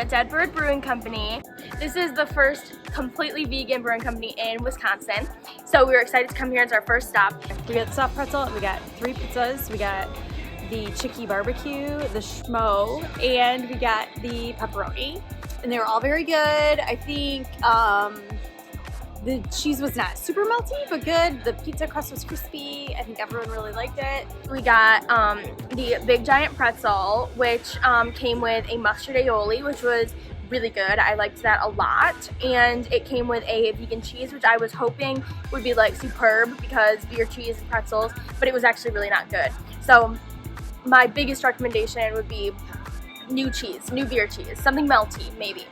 at Dead Bird Brewing Company. This is the first completely vegan brewing company in Wisconsin. So we were excited to come here. It's our first stop. We got the soft pretzel, we got 3 pizzas, we got the chicky barbecue, the schmo, and we got the pepperoni. And they were all very good. I think the cheese was not super melty, but good. The pizza crust was crispy. I think everyone really liked it. We got the big giant pretzel, which came with a mustard aioli, which was really good. I liked that a lot. And it came with a vegan cheese, which I was hoping would be like superb because beer cheese and pretzels, but it was actually really not good. So my biggest recommendation would be new cheese, new beer cheese, something melty maybe.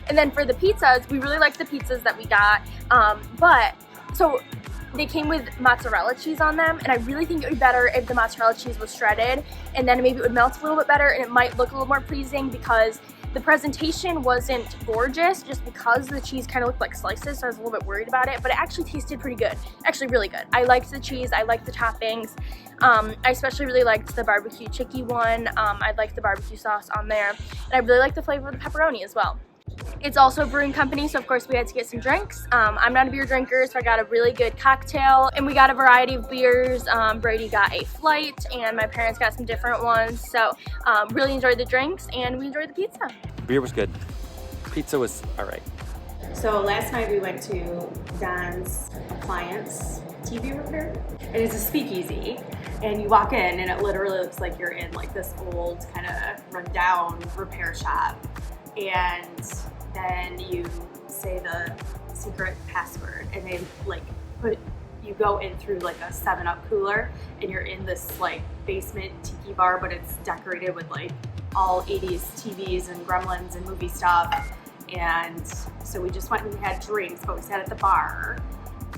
And then for the pizzas, we really liked the pizzas that we got, so they came with mozzarella cheese on them, and I really think it would be better if the mozzarella cheese was shredded, and then maybe it would melt a little bit better and it might look a little more pleasing because the presentation wasn't gorgeous just because the cheese kind of looked like slices, so I was a little bit worried about it, but it actually tasted pretty good, actually really good. I liked the cheese, I liked the toppings. I especially really liked the barbecue chicky one. I liked the barbecue sauce on there, and I really liked the flavor of the pepperoni as well. It's also a brewing company, so of course we had to get some drinks. I'm not a beer drinker, so I got a really good cocktail, and we got a variety of beers. Brady got a flight, and my parents got some different ones, so really enjoyed the drinks, and we enjoyed the pizza. Beer was good. Pizza was all right. So last night we went to Don's Appliance TV repair, and it's a speakeasy, and you walk in and it literally looks like you're in like this old kind of rundown repair shop, and then you say the secret password and they like you go in through like a 7-Up cooler, and you're in this like basement tiki bar, but it's decorated with like all 80s TVs and Gremlins and movie stuff. And so we just went and had drinks, but we sat at the bar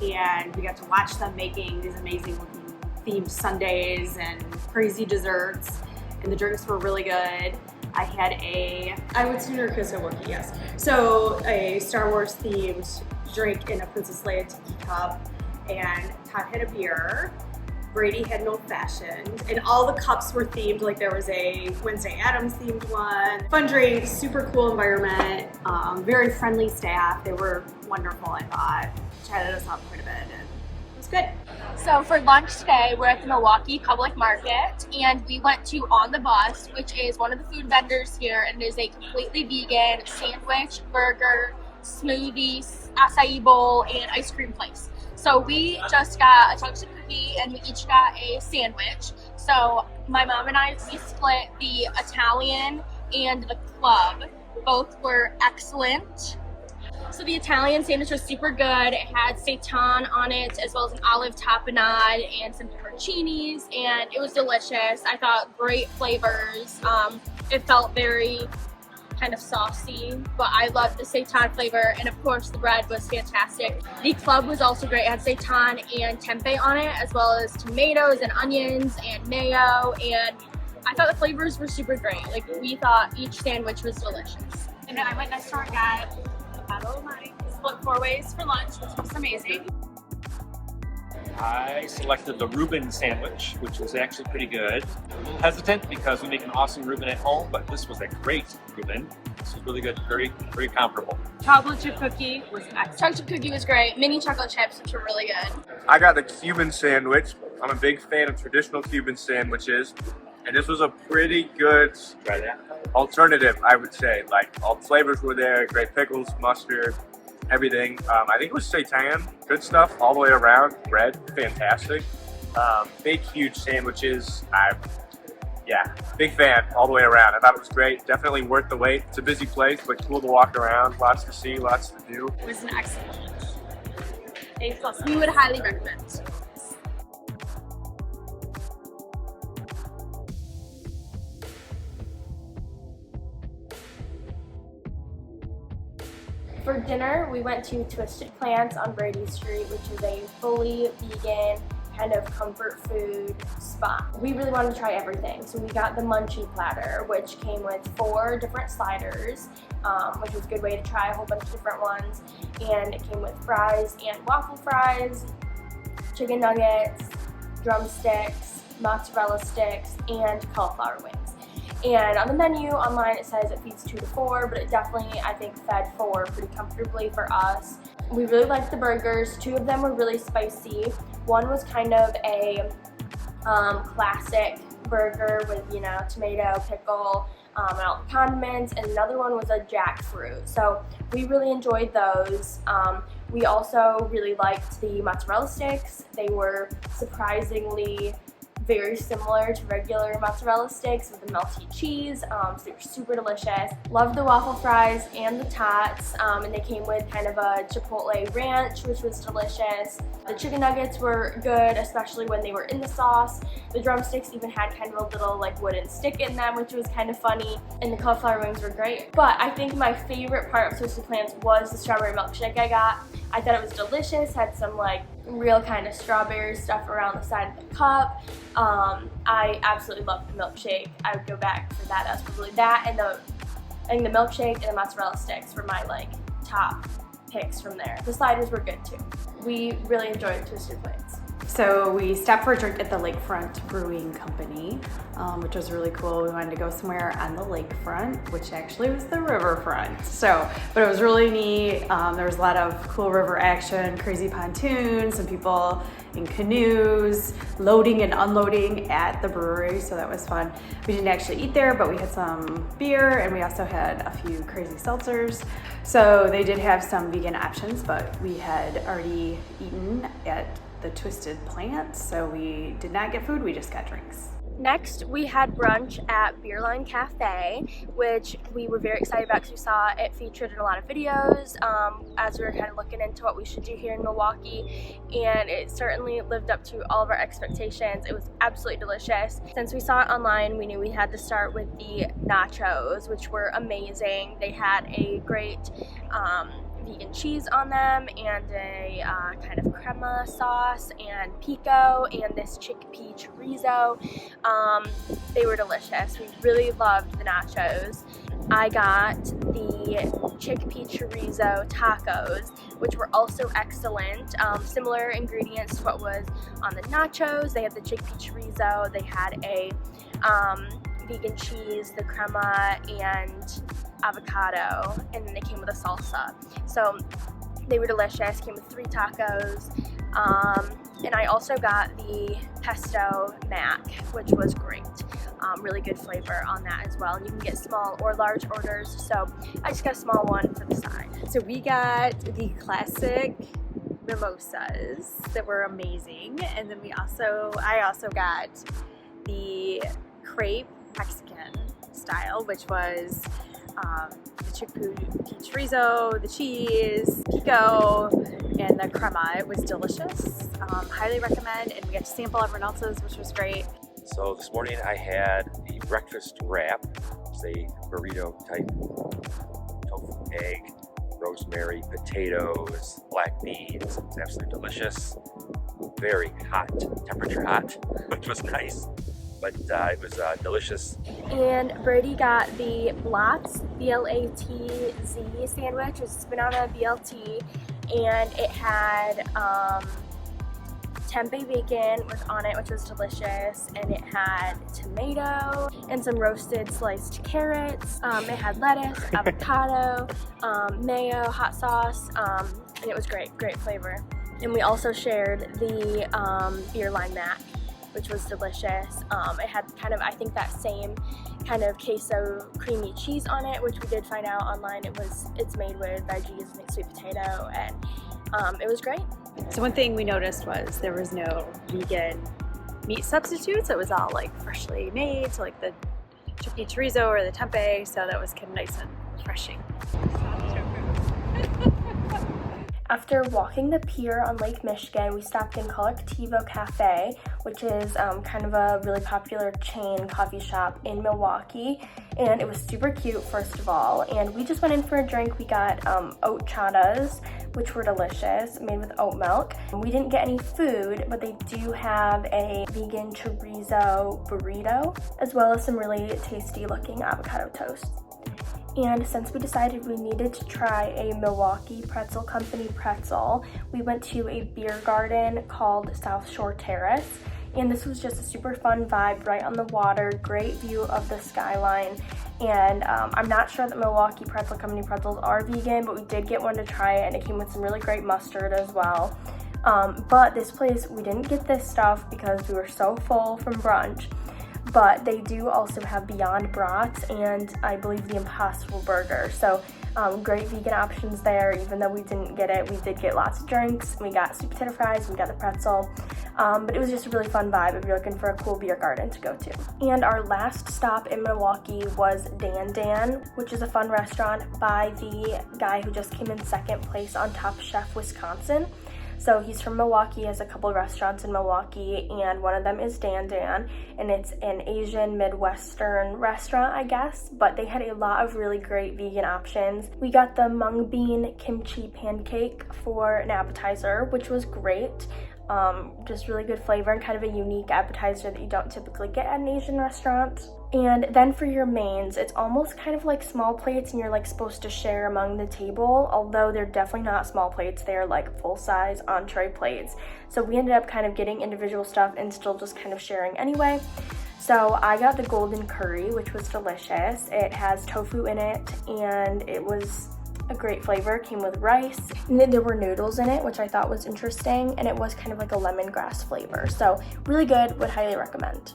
and we got to watch them making these amazing looking themed sundaes and crazy desserts, and the drinks were really good. I would sooner kiss a Wookiee, yes. So a Star Wars themed drink in a Princess Leia tiki cup, and Todd had a beer. Brady had an old fashioned, and all the cups were themed. Like there was a Wednesday Addams themed one. Fun drink, super cool environment, very friendly staff. They were wonderful, I thought. Chatted us up quite a bit, and it was good. So for lunch today, we're at the Milwaukee Public Market, and we went to On the Bus, which is one of the food vendors here, and it is a completely vegan sandwich, burger, smoothie, acai bowl, and ice cream place. So we just got a chocolate cookie, and we each got a sandwich. So my mom and I, we split the Italian and the club. Both were excellent. So the Italian sandwich was super good. It had seitan on it, as well as an olive tapenade and some pepperoncinis, and it was delicious. I thought great flavors. It felt very kind of saucy, but I loved the seitan flavor, and of course the bread was fantastic. The club was also great. It had seitan and tempeh on it, as well as tomatoes and onions and mayo, and I thought the flavors were super great. Like, we thought each sandwich was delicious. And then I went next door and got a bottle of wine, split 4 ways for lunch, which was amazing. I selected the Reuben sandwich, which was actually pretty good. A little hesitant because we make an awesome Reuben at home, but this was a great Reuben. This was really good, very comparable. Chocolate chip cookie was excellent. Chocolate chip cookie was great. Mini chocolate chips, which were really good. I got the Cuban sandwich. I'm a big fan of traditional Cuban sandwiches, and this was a pretty good alternative, I would say. Like, all the flavors were there, great pickles, mustard, everything. I think it was seitan, good stuff all the way around. Bread, fantastic. Big, huge sandwiches. Big fan all the way around. I thought it was great. Definitely worth the wait. It's a busy place, but cool to walk around. Lots to see, lots to do. It was an excellent lunch. A+. We would highly recommend. For dinner, we went to Twisted Plants on Brady Street, which is a fully vegan kind of comfort food spot. We really wanted to try everything, so we got the munchie platter, which came with 4 different sliders, which was a good way to try a whole bunch of different ones. And it came with fries and waffle fries, chicken nuggets, drumsticks, mozzarella sticks, and cauliflower wings. And on the menu online it says it feeds 2 to 4, but it definitely, I think, fed 4 pretty comfortably for us. We really liked the burgers. 2 of them were really spicy. One was kind of a classic burger with, you know, tomato, pickle, and all the condiments, and another one was a jackfruit. So we really enjoyed those. We also really liked the mozzarella sticks. They were surprisingly very similar to regular mozzarella sticks with the melty cheese, so they were super delicious. Loved the waffle fries and the tots, and they came with kind of a chipotle ranch, which was delicious. The chicken nuggets were good, especially when they were in the sauce. The drumsticks even had kind of a little like wooden stick in them, which was kind of funny, and the cauliflower wings were great. But I think my favorite part of Twisted Plants was the strawberry milkshake I got. I thought it was delicious, had some like real kind of strawberry stuff around the side of the cup. I absolutely loved the milkshake. I would go back for that. That's probably that, and the milkshake and the mozzarella sticks were my like top picks from there. The sliders were good too. We really enjoyed Twisted Plants. So we stopped for a drink at the Lakefront Brewing Company, which was really cool. We wanted to go somewhere on the lakefront, which actually was the riverfront. But it was really neat. There was a lot of cool river action, crazy pontoons, some people in canoes, loading and unloading at the brewery, so that was fun. We didn't actually eat there, but we had some beer, and we also had a few crazy seltzers. So they did have some vegan options, but we had already eaten at the Twisted Plants, so we did not get food, we just got drinks. Next, we had brunch at Beerline Cafe, which we were very excited about because we saw it featured in a lot of videos as we were kind of looking into what we should do here in Milwaukee, and it certainly lived up to all of our expectations. It was absolutely delicious. Since we saw it online, we knew we had to start with the nachos, which were amazing. They had a great vegan cheese on them, and a kind of crema sauce, and pico, and this chickpea chorizo. They were delicious. We really loved the nachos. I got the chickpea chorizo tacos, which were also excellent. Similar ingredients to what was on the nachos. They had the chickpea chorizo, they had a vegan cheese, the crema, and avocado, and then they came with a salsa. So they were delicious. Came with 3 tacos, and I also got the pesto mac, which was great. Really good flavor on that as well. And you can get small or large orders, so I just got a small one for the side. So we got the classic mimosas that were amazing, and then I also got the crepe Mexican style, which was the chickpea chorizo, the cheese, pico, and the crema. It was delicious. Highly recommend, and we got to sample everyone else's, which was great. So this morning I had the breakfast wrap. It's a burrito type, tofu, egg, rosemary, potatoes, black beans. It's absolutely delicious. Very hot, temperature hot, which was nice. But it was delicious. And Brady got the Blatz, B-L-A-T-Z sandwich, which is spin out of BLT, and it had tempeh bacon was on it, which was delicious, and it had tomato and some roasted sliced carrots. It had lettuce, avocado, mayo, hot sauce, and it was great flavor. And we also shared the Beerline mac, which was delicious. It had kind of, I think, that same kind of queso creamy cheese on it, which we did find out online. It's made with veggies and sweet potato, and it was great. So one thing we noticed was there was no vegan meat substitutes. It was all like freshly made, so like the chickpea chorizo or the tempeh, so that was kind of nice and refreshing. After walking the pier on Lake Michigan, we stopped in Collectivo Cafe, which is kind of a really popular chain coffee shop in Milwaukee, and it was super cute, first of all, and we just went in for a drink. We got oat chadas, which were delicious, made with oat milk. We didn't get any food, but they do have a vegan chorizo burrito, as well as some really tasty looking avocado toast. And since we decided we needed to try a Milwaukee Pretzel Company pretzel, we went to a beer garden called South Shore Terrace, and this was just a super fun vibe, right on the water, great view of the skyline. And I'm not sure that Milwaukee Pretzel Company pretzels are vegan, but we did get one to try it, and it came with some really great mustard as well. But this place, we didn't get this stuff because we were so full from brunch, but they do also have Beyond Brats and I believe the Impossible Burger. So great vegan options there. Even though we didn't get it, we did get lots of drinks. We got sweet potato fries, we got the pretzel, but it was just a really fun vibe if you're looking for a cool beer garden to go to. And our last stop in Milwaukee was DanDan, which is a fun restaurant by the guy who just came in second place on Top Chef Wisconsin. So he's from Milwaukee, has a couple of restaurants in Milwaukee, and one of them is DanDan, and it's an Asian Midwestern restaurant, I guess, but they had a lot of really great vegan options. We got the mung bean kimchi pancake for an appetizer, which was great. Just really good flavor and kind of a unique appetizer that you don't typically get at an Asian restaurant. And then for your mains, it's almost kind of like small plates and you're like supposed to share among the table, although they're definitely not small plates, they're like full-size entree plates. So we ended up kind of getting individual stuff and still just kind of sharing anyway. So I got the golden curry, which was delicious. It has tofu in it and it was a great flavor. It came with rice, and then there were noodles in it, which I thought was interesting, and it was kind of like a lemongrass flavor. So really good, would highly recommend.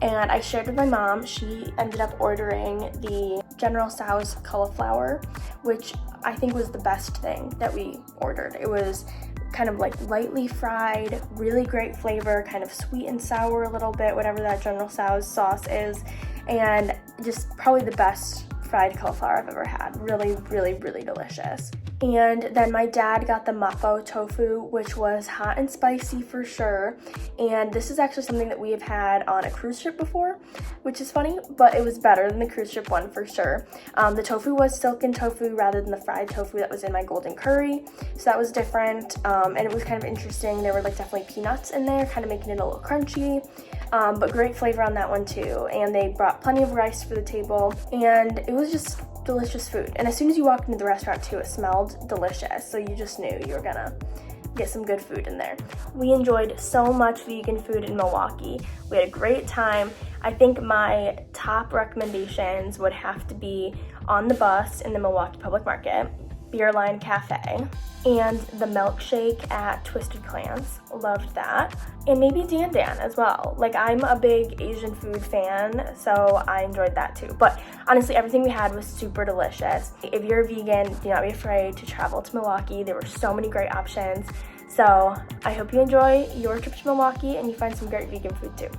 And I shared with my mom. She ended up ordering the General Tso's cauliflower, which I think was the best thing that we ordered. It was kind of like lightly fried, really great flavor, kind of sweet and sour a little bit, whatever that General Tso's sauce is, and just probably the best fried cauliflower I've ever had. Really, really, really delicious. And then my dad got the mapo tofu, which was hot and spicy for sure. And this is actually something that we have had on a cruise ship before, which is funny, but it was better than the cruise ship one for sure. The tofu was silken tofu rather than the fried tofu that was in my golden curry. So that was different, and it was kind of interesting. There were like definitely peanuts in there, kind of making it a little crunchy. But great flavor on that one too. And they brought plenty of rice for the table, and it was just delicious food. And as soon as you walked into the restaurant too, it smelled delicious. So you just knew you were gonna get some good food in there. We enjoyed so much vegan food in Milwaukee. We had a great time. I think my top recommendations would have to be on the bus in the Milwaukee Public Market, Beerline Cafe, and the milkshake at Twisted Clans. Loved that. And maybe DanDan as well. Like, I'm a big Asian food fan, so I enjoyed that too. But honestly, everything we had was super delicious. If you're a vegan, do not be afraid to travel to Milwaukee. There were so many great options. So I hope you enjoy your trip to Milwaukee and you find some great vegan food too.